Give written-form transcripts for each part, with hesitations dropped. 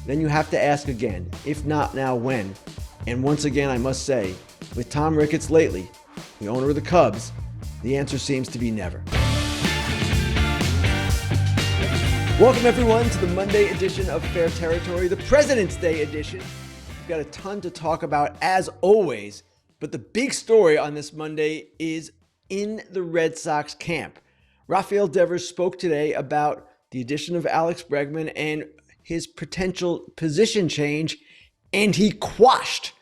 then you have to ask again, if not now, when? And once again, I must say, with Tom Ricketts lately, the owner of the Cubs, the answer seems to be never. Welcome everyone to the Monday edition of Fair Territory, the President's Day edition. We've got a ton to talk about as always, but the big story on this Monday is in the Red Sox camp. Rafael Devers spoke today about the addition of Alex Bregman and his potential position change, and he quashed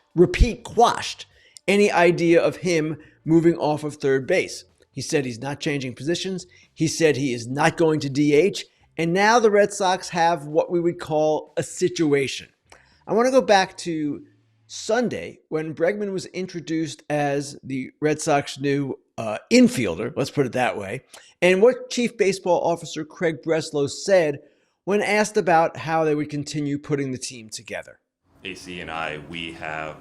any idea of him moving off of third base. He said he's not changing positions. He said he is not going to DH. And now the Red Sox have what we would call a situation. I want to go back to Sunday when Bregman was introduced as the Red Sox new infielder, let's put it that way, and what Chief Baseball Officer Craig Breslow said when asked about how they would continue putting the team together. AC and I, we have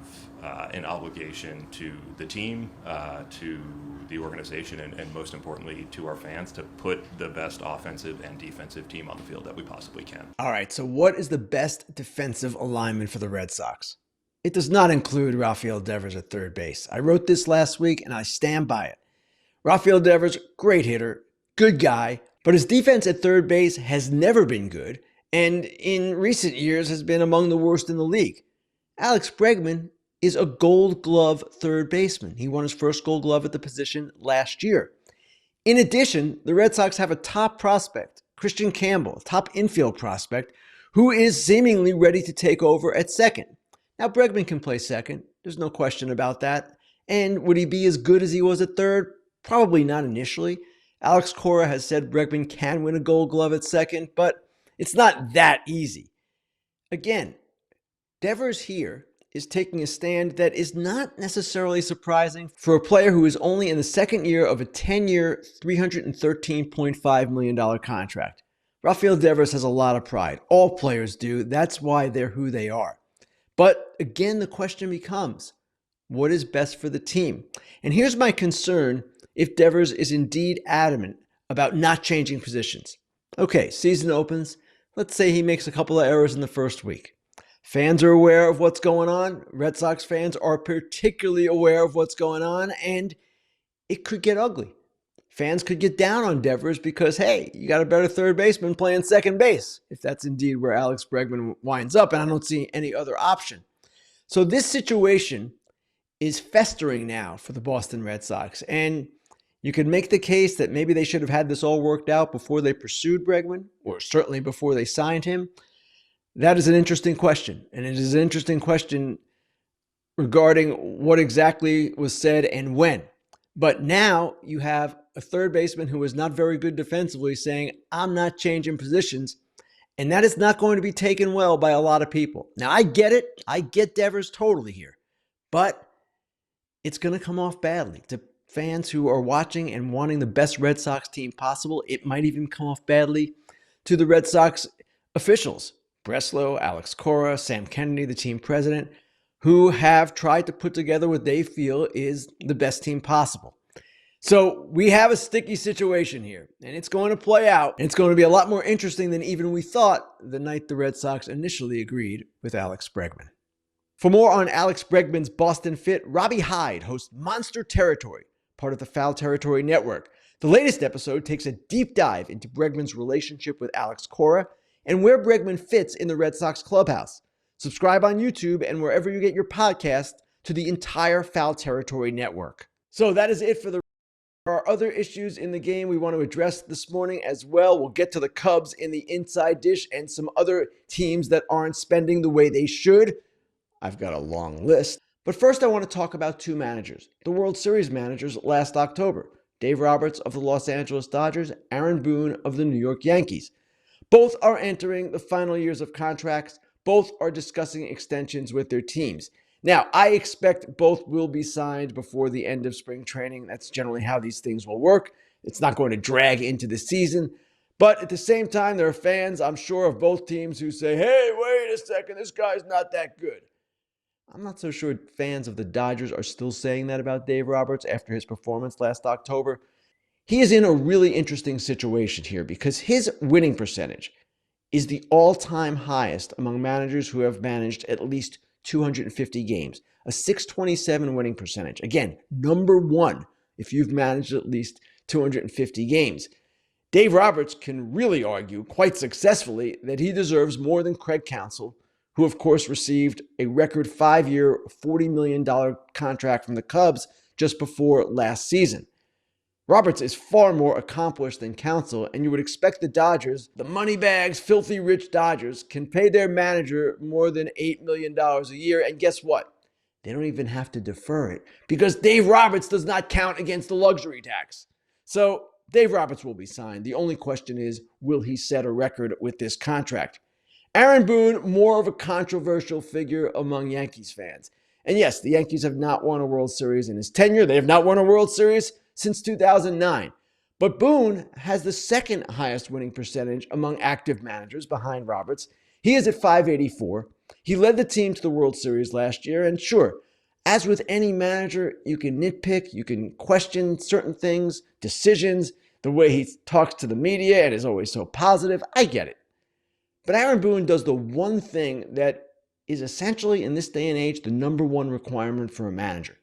an obligation to the team, to the organization, and most importantly to our fans to put the best offensive and defensive team on the field that we possibly can. All right, so what is the best defensive alignment for the Red Sox? It does not include Rafael Devers at third base. I wrote this last week and I stand by it. Rafael Devers, great hitter, good guy, but his defense at third base has never been good, and in recent years has been among the worst in the league. Alex Bregman is a Gold Glove third baseman. He won his first Gold Glove at the position last year. In addition, the Red Sox have a top prospect, Christian Campbell, top infield prospect, who is seemingly ready to take over at second. Now, Bregman can play second. There's no question about that. And would he be as good as he was at third? Probably not initially. Alex Cora has said Bregman can win a Gold Glove at second, but it's not that easy. Again, Devers here is taking a stand that is not necessarily surprising for a player who is only in the second year of a 10-year, $313.5 million contract. Rafael Devers has a lot of pride. All players do. That's why they're who they are. But again, the question becomes, what is best for the team? And here's my concern if Devers is indeed adamant about not changing positions. Okay, season opens. Let's say he makes a couple of errors in the first week. Fans are aware of what's going on. Red Sox fans are particularly aware of what's going on, and it could get ugly. Fans could get down on Devers because, hey, you got a better third baseman playing second base, if that's indeed where Alex Bregman winds up, and I don't see any other option. So this situation is festering now for the Boston Red Sox, and you could make the case that maybe they should have had this all worked out before they pursued Bregman, or certainly before they signed him. That is an interesting question, and it is an interesting question regarding what exactly was said and when. But now you have a third baseman who is not very good defensively saying, I'm not changing positions, and that is not going to be taken well by a lot of people. Now, I get it. I get Devers totally here, but it's going to come off badly. To fans who are watching and wanting the best Red Sox team possible, it might even come off badly to the Red Sox officials. Breslow, Alex Cora, Sam Kennedy, the team president, who have tried to put together what they feel is the best team possible. So we have a sticky situation here, and it's going to play out. And it's going to be a lot more interesting than even we thought the night the Red Sox initially agreed with Alex Bregman. For more on Alex Bregman's Boston fit, Robbie Hyde hosts Monster Territory, part of the Foul Territory Network. The latest episode takes a deep dive into Bregman's relationship with Alex Cora and where Bregman fits in the Red Sox clubhouse. Subscribe on YouTube and wherever you get your podcast to the entire Foul Territory Network. So that is it for the... There are other issues in the game we want to address this morning as well. We'll get to the Cubs in the inside dish and some other teams that aren't spending the way they should. I've got a long list. But first I want to talk about two managers, the World Series managers last October. Dave Roberts of the Los Angeles Dodgers, Aaron Boone of the New York Yankees. Both are entering the final years of contracts. Both are discussing extensions with their teams. Now, I expect both will be signed before the end of spring training. That's generally how these things will work. It's not going to drag into the season. But at the same time, there are fans, I'm sure, of both teams who say, hey, wait a second, this guy's not that good. I'm not so sure fans of the Dodgers are still saying that about Dave Roberts after his performance last October. He is in a really interesting situation here because his winning percentage is the all-time highest among managers who have managed at least 250 games, a 627 winning percentage. Again, number one if you've managed at least 250 games. Dave Roberts can really argue quite successfully that he deserves more than Craig Counsell, who of course received a record 5-year, $40 million contract from the Cubs just before last season. Roberts is far more accomplished than Counsell, and you would expect the Dodgers, the moneybags, filthy rich Dodgers, can pay their manager more than $8 million a year, and guess what? They don't even have to defer it because Dave Roberts does not count against the luxury tax. So Dave Roberts will be signed. The only question is, will he set a record with this contract? Aaron Boone, more of a controversial figure among Yankees fans. And yes, the Yankees have not won a World Series in his tenure. They have not won a World Series since 2009. But Boone has the second highest winning percentage among active managers behind Roberts. He is at .584. He led the team to the World Series last year. And sure, as with any manager, you can nitpick, you can question certain things, decisions, the way he talks to the media and is always so positive. I get it. But Aaron Boone does the one thing that is essentially, in this day and age, the number one requirement for a manager.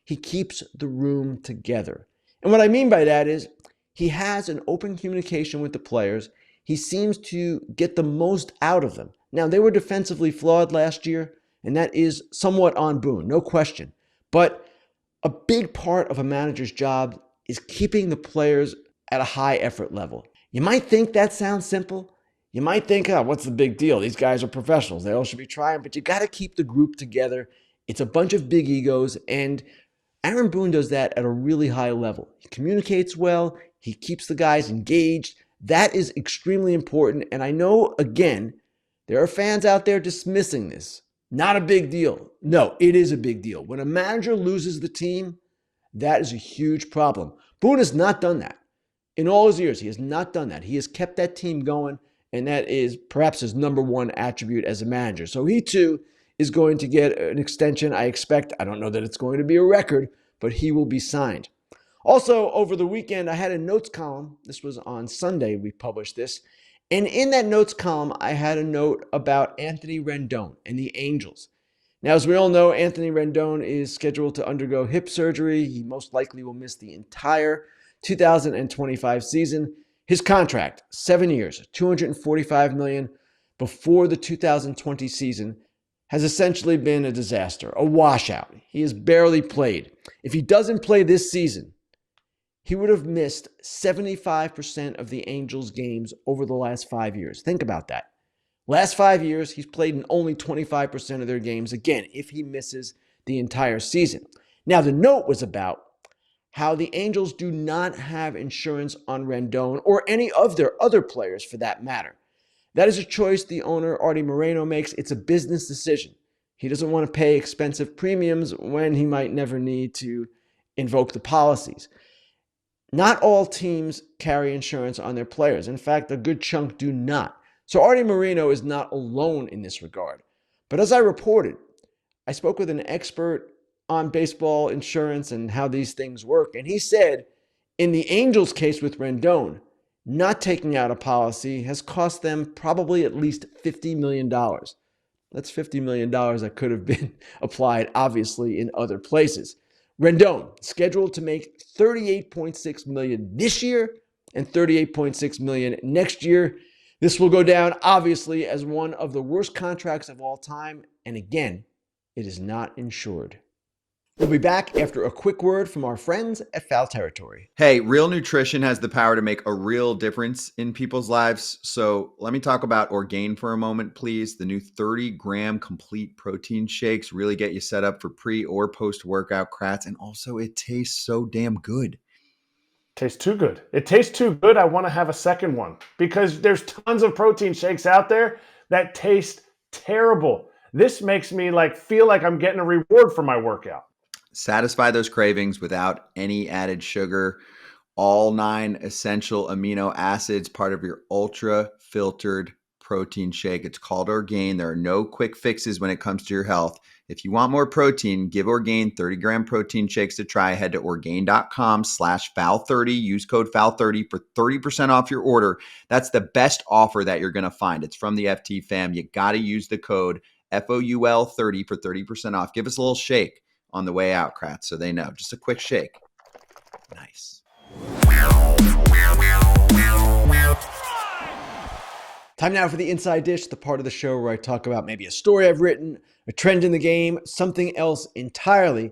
He keeps the room together. And what I mean by that is he has an open communication with the players. He seems to get the most out of them. Now, they were defensively flawed last year, and that is somewhat on Boone, no question. But a big part of a manager's job is keeping the players at a high effort level. You might think that sounds simple. You might think, oh, what's the big deal? These guys are professionals. They all should be trying, but you got to keep the group together. It's a bunch of big egos, and Aaron Boone does that at a really high level. He communicates well. He keeps the guys engaged. That is extremely important, and I know, again, there are fans out there dismissing this. Not a big deal. No, it is a big deal. When a manager loses the team, that is a huge problem. Boone has not done that. In all his years, he has not done that. He has kept that team going, and that is perhaps his number one attribute as a manager. So he, too, is going to get an extension, I expect. I don't know that it's going to be a record, but he will be signed. Also, over the weekend, I had a notes column. This was on Sunday we published this. And in that notes column, I had a note about Anthony Rendon and the Angels. Now, as we all know, Anthony Rendon is scheduled to undergo hip surgery. He most likely will miss the entire 2025 season. His contract, 7 years, $245 million before the 2020 season, has essentially been a disaster, a washout. He has barely played. If he doesn't play this season, he would have missed 75% of the Angels' games over the last 5 years. Think about that. Last 5 years, he's played in only 25% of their games, again, if he misses the entire season. Now, the note was about how the Angels do not have insurance on Rendon or any of their other players for that matter. That is a choice the owner, Artie Moreno, makes. It's a business decision. He doesn't want to pay expensive premiums when he might never need to invoke the policies. Not all teams carry insurance on their players. In fact, a good chunk do not. So Artie Moreno is not alone in this regard. But as I reported, I spoke with an expert on baseball insurance and how these things work. And he said, in the Angels case with Rendon, not taking out a policy has cost them probably at least $50 million. That's $50 million that could have been applied, obviously, in other places. Rendon, scheduled to make $38.6 million this year and $38.6 million next year. This will go down, obviously, as one of the worst contracts of all time. And again, it is not insured. We'll be back after a quick word from our friends at Foul Territory. Hey, real nutrition has the power to make a real difference in people's lives. So let me talk about Orgain for a moment, please. The new 30-gram complete protein shakes really get you set up for pre or post-workout crats. And also it tastes so damn good. Tastes too good. It tastes too good. I want to have a second one because there's tons of protein shakes out there that taste terrible. This makes me feel like I'm getting a reward for my workout. Satisfy those cravings without any added sugar. All 9 essential amino acids, part of your ultra filtered protein shake. It's called Orgain. There are no quick fixes when it comes to your health. If you want more protein, give Orgain 30-gram protein shakes a try. Head to Orgain.com/FOUL30. Use code FOUL30 for 30% off your order. That's the best offer that you're going to find. It's from the FT fam. You got to use the code FOUL30 for 30% off. Give us a little shake on the way out, Kratz, so they know. Just a quick shake. Nice. Time now for the Inside Dish, the part of the show where I talk about maybe a story I've written, a trend in the game, something else entirely.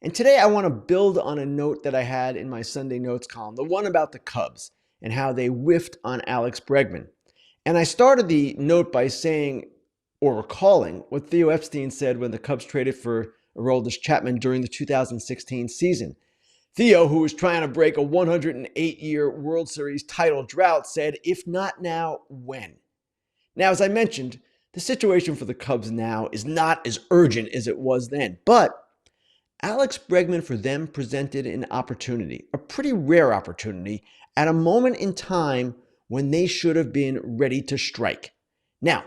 And today I want to build on a note that I had in my Sunday Notes column, the one about the Cubs and how they whiffed on Alex Bregman. And I started the note by saying, or recalling, what Theo Epstein said when the Cubs traded for Aroldis Chapman during the 2016 season. Theo, who was trying to break a 108-year World Series title drought, said, "If not now, when?" Now, as I mentioned, the situation for the Cubs now is not as urgent as it was then. But Alex Bregman for them presented an opportunity, a pretty rare opportunity, at a moment in time when they should have been ready to strike. Now,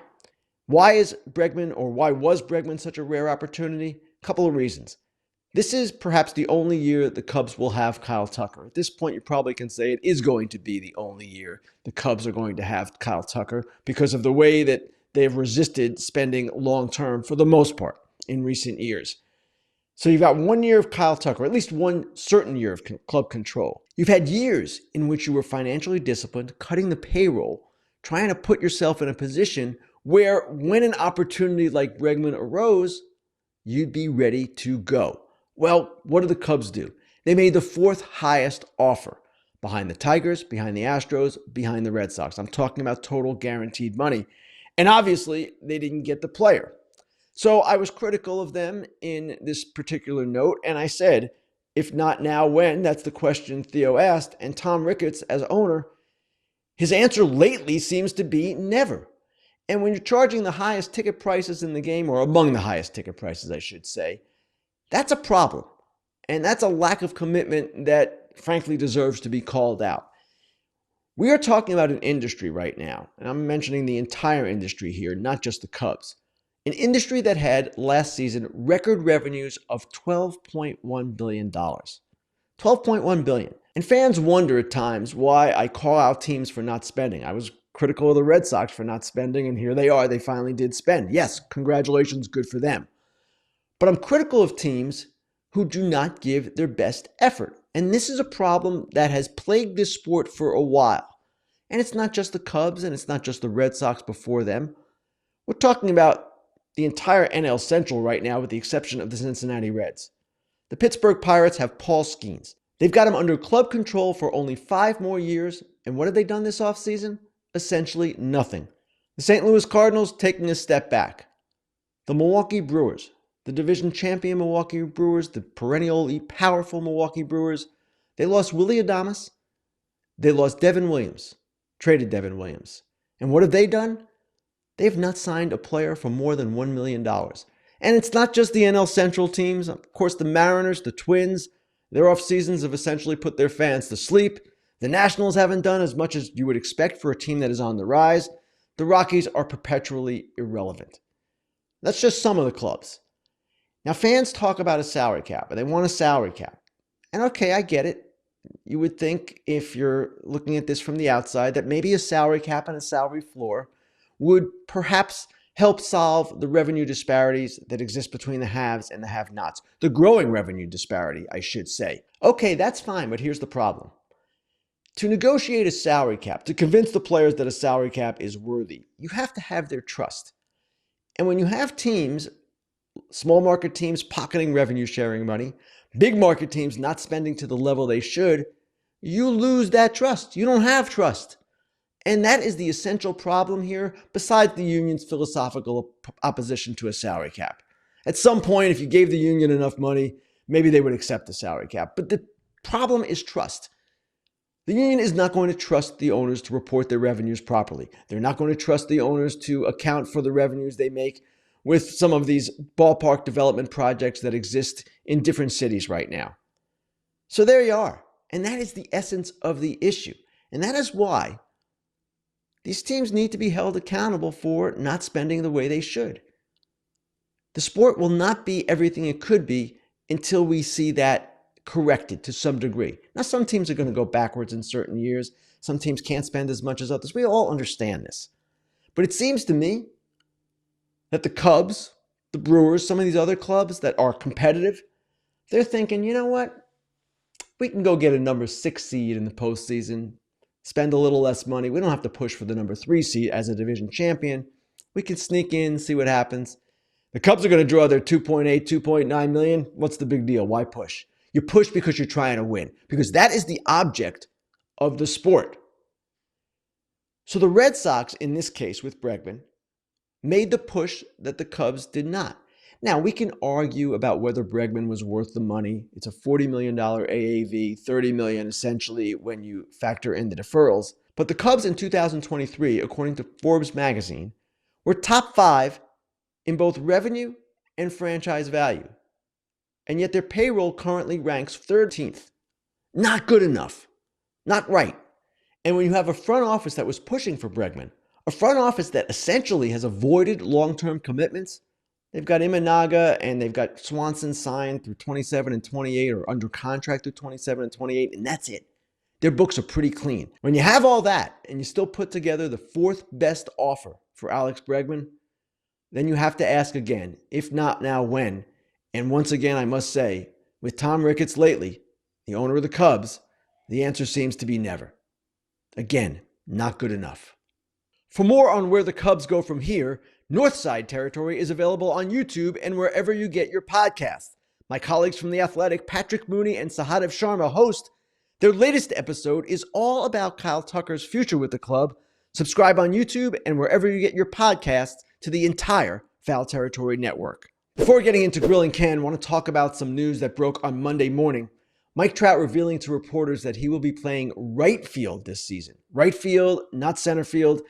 why was Bregman such a rare opportunity? A couple of reasons. This is perhaps the only year the Cubs will have Kyle Tucker. At this point, you probably can say it is going to be the only year the Cubs are going to have Kyle Tucker because of the way that they've resisted spending long-term for the most part in recent years. So you've got 1 year of Kyle Tucker, at least one certain year of club control. You've had years in which you were financially disciplined, cutting the payroll, trying to put yourself in a position where when an opportunity like Bregman arose, you'd be ready to go. Well, what did the Cubs do? They made the fourth highest offer behind the Tigers, behind the Astros, behind the Red Sox. I'm talking about total guaranteed money. And obviously, they didn't get the player. So I was critical of them in this particular note, and I said, if not now, when? That's the question Theo asked. And Tom Ricketts, as owner, his answer lately seems to be never. And when you're charging the highest ticket prices in the game, or among the highest ticket prices, I should say, that's a problem. And that's a lack of commitment that, frankly, deserves to be called out. We are talking about an industry right now, and I'm mentioning the entire industry here, not just the Cubs. An industry that had last season record revenues of $12.1 billion. $12.1 billion. And fans wonder at times why I call out teams for not spending. I was critical of the Red Sox for not spending, and here they are. They finally did spend. Yes, congratulations, good for them. But I'm critical of teams who do not give their best effort. And this is a problem that has plagued this sport for a while. And it's not just the Cubs, and it's not just the Red Sox before them. We're talking about the entire NL Central right now, with the exception of the Cincinnati Reds. The Pittsburgh Pirates have Paul Skeens. They've got him under club control for only 5 more years. And what have they done this offseason? Essentially nothing. The St. Louis Cardinals taking a step back. The Milwaukee Brewers, the division champion Milwaukee Brewers, the perennially powerful Milwaukee Brewers, they lost Willy Adames. They lost Devin Williams, traded Devin Williams. And what have they done? They have not signed a player for more than $1 million. And it's not just the NL Central teams. Of course, the Mariners, the Twins, their off seasons have essentially put their fans to sleep. The Nationals haven't done as much as you would expect for a team that is on the rise. The Rockies are perpetually irrelevant. That's just some of the clubs. Now, fans talk about a salary cap, and they want a salary cap. And okay, I get it. You would think, if you're looking at this from the outside, that maybe a salary cap and a salary floor would perhaps help solve the revenue disparities that exist between the haves and the have-nots. The growing revenue disparity, I should say. Okay, that's fine, but here's the problem. To negotiate a salary cap, to convince the players that a salary cap is worthy, you have to have their trust. And when you have teams, small market teams pocketing revenue sharing money, big market teams not spending to the level they should, you lose that trust. You don't have trust. And that is the essential problem here, besides the union's philosophical opposition to a salary cap. At some point, if you gave the union enough money, maybe they would accept the salary cap. But the problem is trust. The union is not going to trust the owners to report their revenues properly. They're not going to trust the owners to account for the revenues they make with some of these ballpark development projects that exist in different cities right now. So there you are. And that is the essence of the issue. And that is why these teams need to be held accountable for not spending the way they should. The sport will not be everything it could be until we see that corrected to some degree. Now, some teams are going to go backwards in certain years. Some teams can't spend as much as others. We all understand this. But it seems to me that the Cubs, the Brewers, some of these other clubs that are competitive, they're thinking, you know what? We can go get a number 6 seed in the postseason, spend a little less money. We don't have to push for the number 3 seed as a division champion. We can sneak in, see what happens. The Cubs are going to draw their 2.8, 2.9 million. What's the big deal? Why push? You push because you're trying to win, because that is the object of the sport. So the Red Sox, in this case with Bregman, made the push that the Cubs did not. Now, we can argue about whether Bregman was worth the money. It's a $40 million AAV, $30 million essentially when you factor in the deferrals. But the Cubs in 2023, according to Forbes magazine, were top 5 in both revenue and franchise value. And yet their payroll currently ranks 13th. Not good enough. Not right. And when you have a front office that was pushing for Bregman, a front office that essentially has avoided long-term commitments, they've got Imanaga and they've got Swanson signed through 27 and 28 or under contract through 27 and 28, and that's it. Their books are pretty clean. When you have all that and you still put together the 4th best offer for Alex Bregman, then you have to ask again, if not now, when? And once again, I must say, with Tom Ricketts lately, the owner of the Cubs, the answer seems to be never. Again, not good enough. For more on where the Cubs go from here, Northside Territory is available on YouTube and wherever you get your podcasts. My colleagues from The Athletic, Patrick Mooney and Sahadev Sharma, host. Their latest episode is all about Kyle Tucker's future with the club. Subscribe on YouTube and wherever you get your podcasts to the entire Foul Territory network. Before getting into Grillin Ken, I want to talk about some news that broke on Monday morning. Mike Trout revealing to reporters that he will be playing right field this season. Right field, not center field.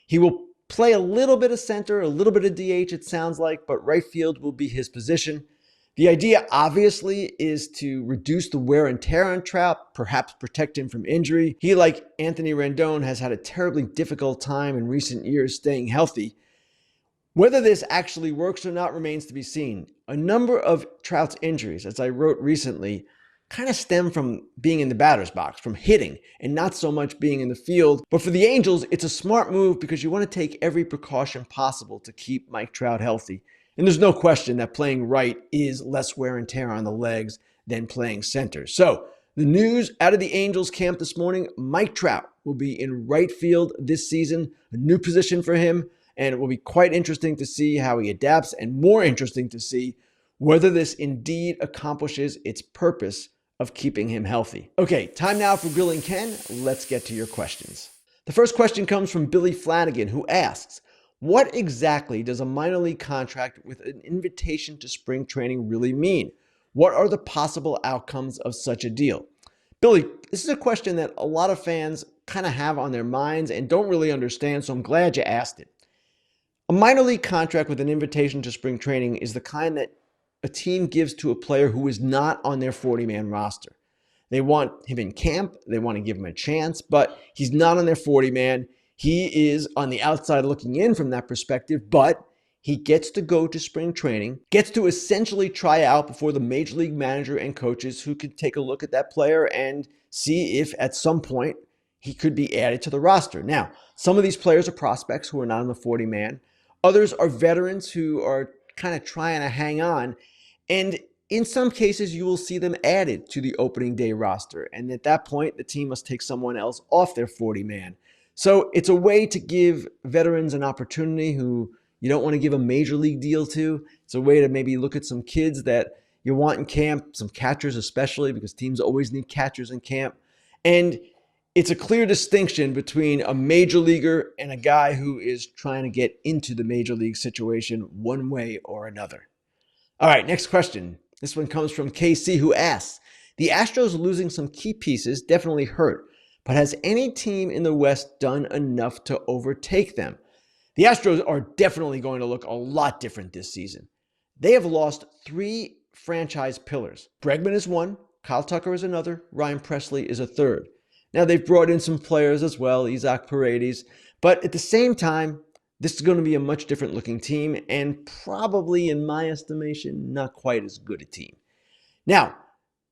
He will play a little bit of center, a little bit of DH, it sounds like, but right field will be his position. The idea, obviously, is to reduce the wear and tear on Trout, perhaps protect him from injury. He, like Anthony Rendon, has had a terribly difficult time in recent years staying healthy. Whether this actually works or not remains to be seen. A number of Trout's injuries, as I wrote recently, kind of stem from being in the batter's box, from hitting, and not so much being in the field. But for the Angels, it's a smart move because you want to take every precaution possible to keep Mike Trout healthy. And there's no question that playing right is less wear and tear on the legs than playing center. So the news out of the Angels camp this morning, Mike Trout will be in right field this season, a new position for him. And it will be quite interesting to see how he adapts, and more interesting to see whether this indeed accomplishes its purpose of keeping him healthy. Okay, time now for Grillin Ken. Let's get to your questions. The first question comes from Billy Flanagan, who asks, what exactly does a minor league contract with an invitation to spring training really mean? What are the possible outcomes of such a deal? Billy, this is a question that a lot of fans kind of have on their minds and don't really understand, so I'm glad you asked it. A minor league contract with an invitation to spring training is the kind that a team gives to a player who is not on their 40-man roster. They want him in camp. They want to give him a chance, but he's not on their 40-man. He is on the outside looking in from that perspective, but he gets to go to spring training, gets to essentially try out before the major league manager and coaches who could take a look at that player and see if at some point he could be added to the roster. Now, some of these players are prospects who are not on the 40-man. Others are veterans who are kind of trying to hang on. And in some cases, you will see them added to the opening day roster. And at that point, the team must take someone else off their 40-man. So it's a way to give veterans an opportunity who you don't want to give a major league deal to. It's a way to maybe look at some kids that you want in camp, some catchers especially, because teams always need catchers in camp. And it's a clear distinction between a major leaguer and a guy who is trying to get into the major league situation one way or another. All right, next question. This one comes from KC, who asks, the Astros losing some key pieces definitely hurt, but has any team in the West done enough to overtake them? The Astros are definitely going to look a lot different this season. They have lost 3 franchise pillars. Bregman is one, Kyle Tucker is another, Ryan Presley is a third. Now, they've brought in some players as well, Isaac Paredes, but at the same time, this is going to be a much different looking team and probably, in my estimation, not quite as good a team. Now,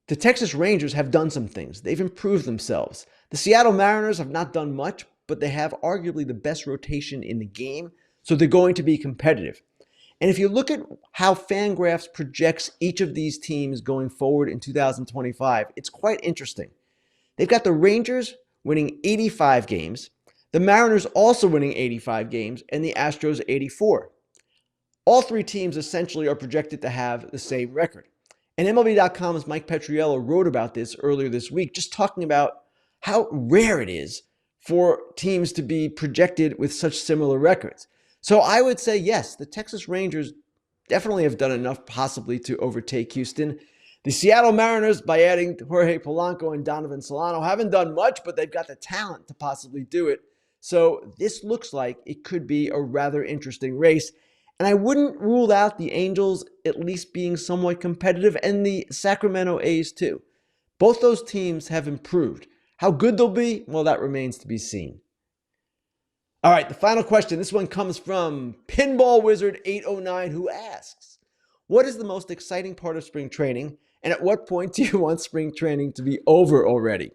the Texas Rangers have done some things. They've improved themselves. The Seattle Mariners have not done much, but they have arguably the best rotation in the game, so they're going to be competitive. And if you look at how Fangraphs projects each of these teams going forward in 2025, it's quite interesting. They've got the Rangers winning 85 games, the Mariners also winning 85 games, and the Astros 84. All three teams essentially are projected to have the same record. And MLB.com's Mike Petriello wrote about this earlier this week, just talking about how rare it is for teams to be projected with such similar records. So I would say, yes, the Texas Rangers definitely have done enough possibly to overtake Houston. The Seattle Mariners, by adding Jorge Polanco and Donovan Solano, haven't done much, but they've got the talent to possibly do it. So this looks like it could be a rather interesting race. And I wouldn't rule out the Angels at least being somewhat competitive, and the Sacramento A's too. Both those teams have improved. How good they'll be, well, that remains to be seen. All right, the final question. This one comes from Pinball Wizard 809, who asks, what is the most exciting part of spring training, and at what point do you want spring training to be over already?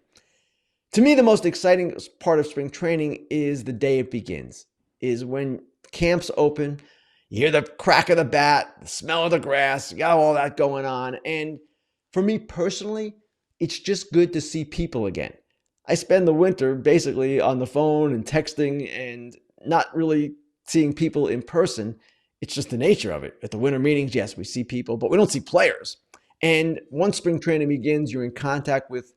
To me, the most exciting part of spring training is the day it begins, is when camps open. You hear the crack of the bat, the smell of the grass, you got all that going on. And for me personally, it's just good to see people again. I spend the winter basically on the phone and texting and not really seeing people in person. It's just the nature of it. At the winter meetings, yes, we see people, but we don't see players. And once spring training begins, you're in contact with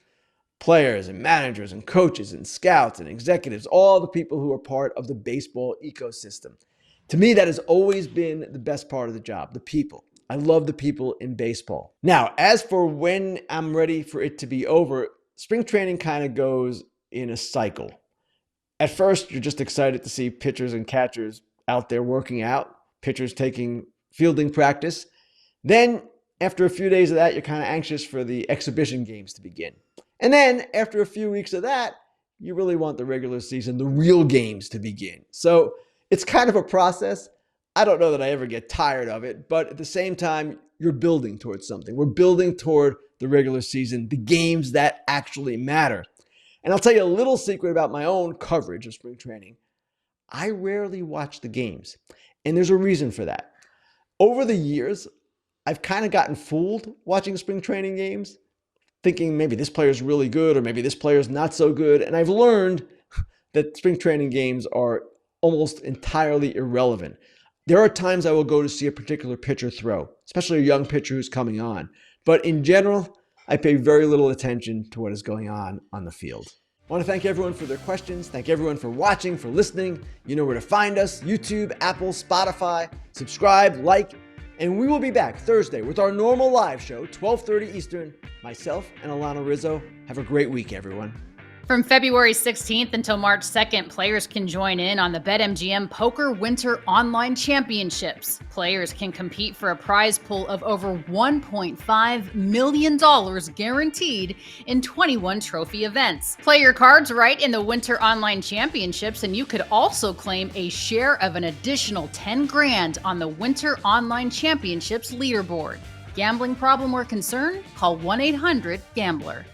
players and managers and coaches and scouts and executives, all the people who are part of the baseball ecosystem. To me, that has always been the best part of the job, the people. I love the people in baseball. Now, as for when I'm ready for it to be over, spring training kind of goes in a cycle. At first, you're just excited to see pitchers and catchers out there working out, pitchers taking fielding practice. Then, after a few days of that, you're kind of anxious for the exhibition games to begin. And then, after a few weeks of that, you really want the regular season, the real games to begin. So, it's kind of a process. I don't know that I ever get tired of it, but at the same time, you're building towards something. We're building toward the regular season, the games that actually matter. And I'll tell you a little secret about my own coverage of spring training. I rarely watch the games, and there's a reason for that. Over the years, I've kind of gotten fooled watching spring training games, thinking maybe this player's really good or maybe this player's not so good. And I've learned that spring training games are almost entirely irrelevant. There are times I will go to see a particular pitcher throw, especially a young pitcher who's coming on. But in general, I pay very little attention to what is going on the field. I want to thank everyone for their questions. Thank everyone for watching, for listening. You know where to find us: YouTube, Apple, Spotify. Subscribe, like, and we will be back Thursday with our normal live show, 12:30 Eastern. Myself and Alana Rizzo. Have a great week, everyone. From February 16th until March 2nd, players can join in on the BetMGM Poker Winter Online Championships. Players can compete for a prize pool of over $1.5 million guaranteed in 21 trophy events. Play your cards right in the Winter Online Championships, and you could also claim a share of an additional $10,000 on the Winter Online Championships leaderboard. Gambling problem or concern? Call 1-800-GAMBLER.